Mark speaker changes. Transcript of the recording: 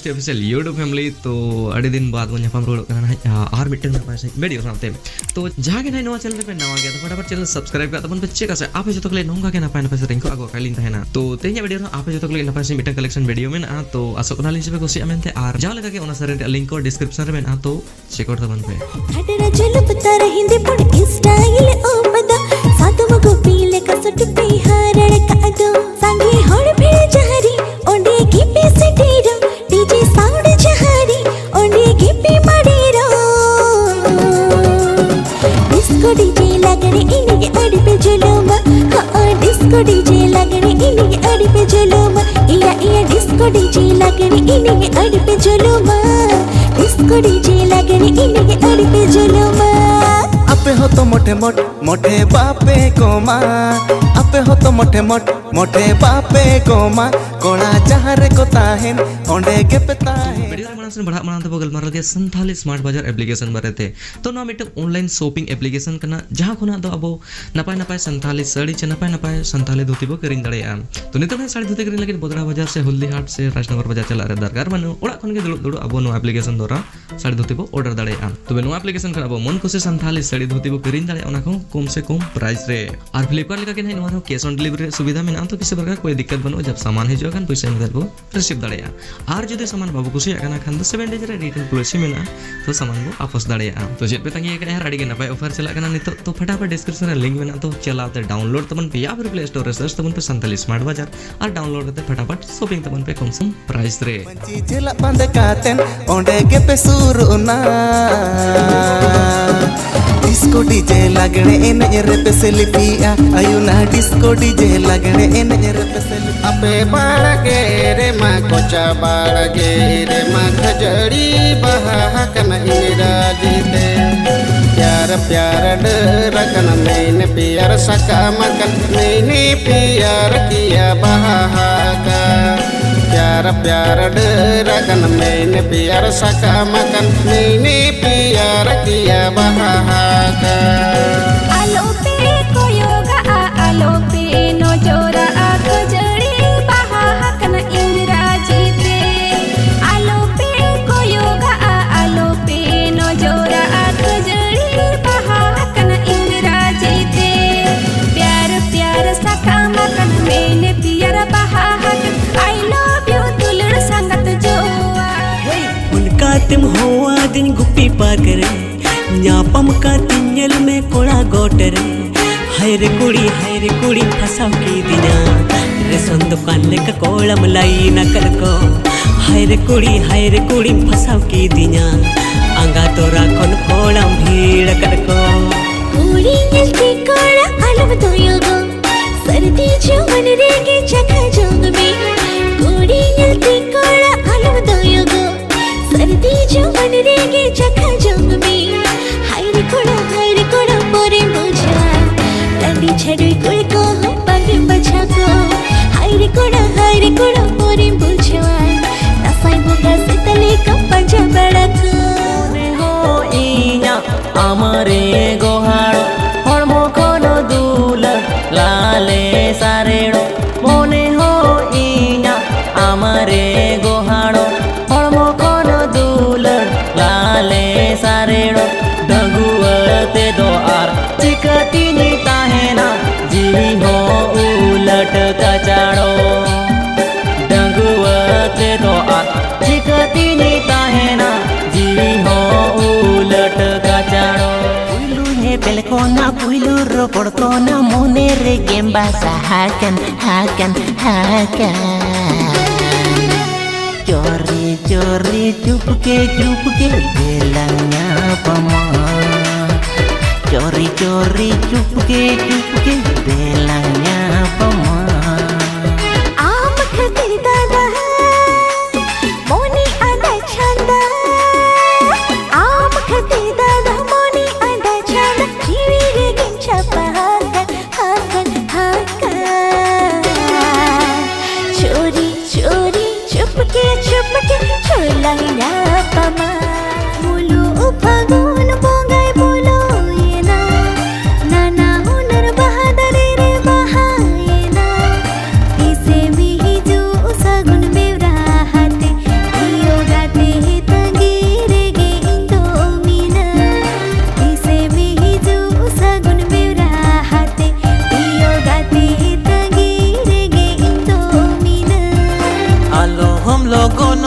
Speaker 1: ST Official YouTube family तो अड़े दिन बाद वो यहाँ रोड करना है आर मिट्टी में पास वीडियो बनाते हैं तो जहाँ के नए चैनल पे नवा गया तो फटाफट चैनल सब्सक्राइब कर अपन बच्चे का से आप जो तो ले नोंगा के ना पाए ना पैसे रिंको आगो का लिंक है ना तो तेज वीडियो ना आप जो तो ले ना पैसे मिट्टी कलेक्शन वीडियो में ना तो असो ना लिंक पे कुछ अमेंटे आर जहाँ लगा के उन्हें सारे लिंक और डिस्क्रिप्शन में ना तो चेक आउट तबन पे
Speaker 2: हटरा चल पता रहिंदे पण स्टाइल ओ मदा सातो मगो पीले का सट पे हारड़ का दो संगे होड़ भेड़ जहरी ओंडे की पे सटेरो डीजे साउंड जहरी ओंडे की पे मडेरो डिस्को डीजे लगने इन्हें अड़ी पे जुलूमा हाँ डिस्को डीजे लगने इन्हें अड़ी पे जुलूमा इया इया डिस्को डीजे लगने इन्हें अड़ी पे जुलूमा डिस्को डीजे लगने इन्हें अड़ी पे जुलूमा
Speaker 3: आपे हो तो मोटे मोट मोटे बापे कोमा आपे हो तो मोटे मोट मोटे बापे कोमा कोणा जहारे को ताहेन ओंडे के पेताहेन
Speaker 1: वीडियो में से बड़ा बनाते बगल मार के संथाली स्मार्ट बाजार एप्लीकेशन बारे थे तो ना मिटे ऑनलाइन शॉपिंग एप्लीकेशन करना जहां खुना तो अब नपाय नपाय संथाली साड़ी चे नपाय संथाली धोती बो करिन दड़े आम तो नितो में साड़ी धोती करिन लगे बोदरा बाजार से हल्दी हाट से राजनगर बाजार चला रे दरकार माने ओड़ा खन के दुड़ु अब नो एप्लीकेशन द्वारा साड़ी धोती बो ऑर्डर दड़े आम तो नो एप्लीकेशन कर अब मन खुशी संथाली साड़ी धोती बो करिन दड़े ओना को कम से कम प्राइस रे और फ्लिपकार्ट लेका के नहीं नो कैश ऑन डिलीवरी सुविधा में ना तो किसी प्रकार कोई दिक्कत बनो जब सामान है जो खान पैसा में दरबो रिसीव दड़े और जदि सामान बाबू खुशी आकना खान 7 डेज रे रिटर्न पॉलिसी में ना तो सामान को वापस दड़े आ तो जेट पे तंगी के यार अड़ी के नपाय ऑफर चला करना नहीं तो फटाफट डिस्क्रिप्शन में लिंक में ना तो चलाते डाउनलोड तबन पे या फिर प्ले स्टोर से सर्च तबन पे संथाली स्मार्ट बाजार और डाउनलोड करते फटाफट शॉपिंग तबन पे कम से प्राइस रे
Speaker 3: चीजेला बंद कातेन ओंडे के पे सुरुना डिस्को डीजे लगने एने रे पे सेल्फिया आयुना डिस्को डीजे लगने एने रे पे सेल्फी
Speaker 4: अपे बाळगे रे मा कोचा बाळगे रे मा खजड़ी बहाकन इंदिराजीते प्यार प्यार डरकन मैंने प्यार सका मकन मैंने प्यार किया बहाका प्यार प्यार डरकन मैंने प्यार सका मकन मैंने प्यार किया बहाका
Speaker 2: आलो पे कोयोगा आलो पे नो जोरा खजड़ी बहाकन इंदिराजीते आलो पे कोयोगा आलो पे नो जोरा खजड़ी बहाकन इंदिराजीते प्यार प्यार सका मकन मैंने प्यार बहाकन आई लव यू दुलड़ संगत जोआ
Speaker 5: उनका तुम होआ दिन गुप्पी पार करे न्यापम का तिन्यल में कोड़ा गोटरे हायरे कुड़ी फसाव की दिना रेशन दुकान लेकर कोलम लाई न कर को हायरे कुड़ी फसाव की दिना अंगा तोरा कोन कोलम भीड़ कर को
Speaker 2: कुड़ी मिलती कोड़ा अलम तो योगो सर्दी जो मन रेगे चखा जोग में कुड़ी मिलती कोड़ा अलम तो योगो सर्दी जो मन रेगे चखा जोग में हायरे कोड़ा मोरे मुझा तंदी छड़ुई कुल को हम पंग बचा को हायरे कोड़ा मोरे मुझा तसाई मुगा से तले का पंजा बड़ा को
Speaker 6: हो इना हमारे गोहाड़ो हड़मो कोनो दूल लाले सारेड़ो मोने हो इना हमारे गोहाड़ो हड़मो कोनो दूल लाले सारेड़ो डगुअते दो आर चिकती नीता है ना जीवी हो उलट कचाड़ो डगुअते दो आर चिकती नीता है ना जीवी हो उलट कचाड़ो पुइलू हे बेलकोना पुइलू रोपड़कोना मोने रे गेम्बा हाकन चोरी चुपके बेलंगा पमा चोरी चुपके बेलंगा पमा
Speaker 2: आम खतिर दादा मोनी आदा छंदा आम खतिर दादा मोनी आदा छंदा जीवी रे गिंचा हाकन चोरी चुपके छोड़लाइना पमा बोलो उपगुन बोंगाई बोलो ये ना हुनर बहादुर रे बहा
Speaker 7: लगन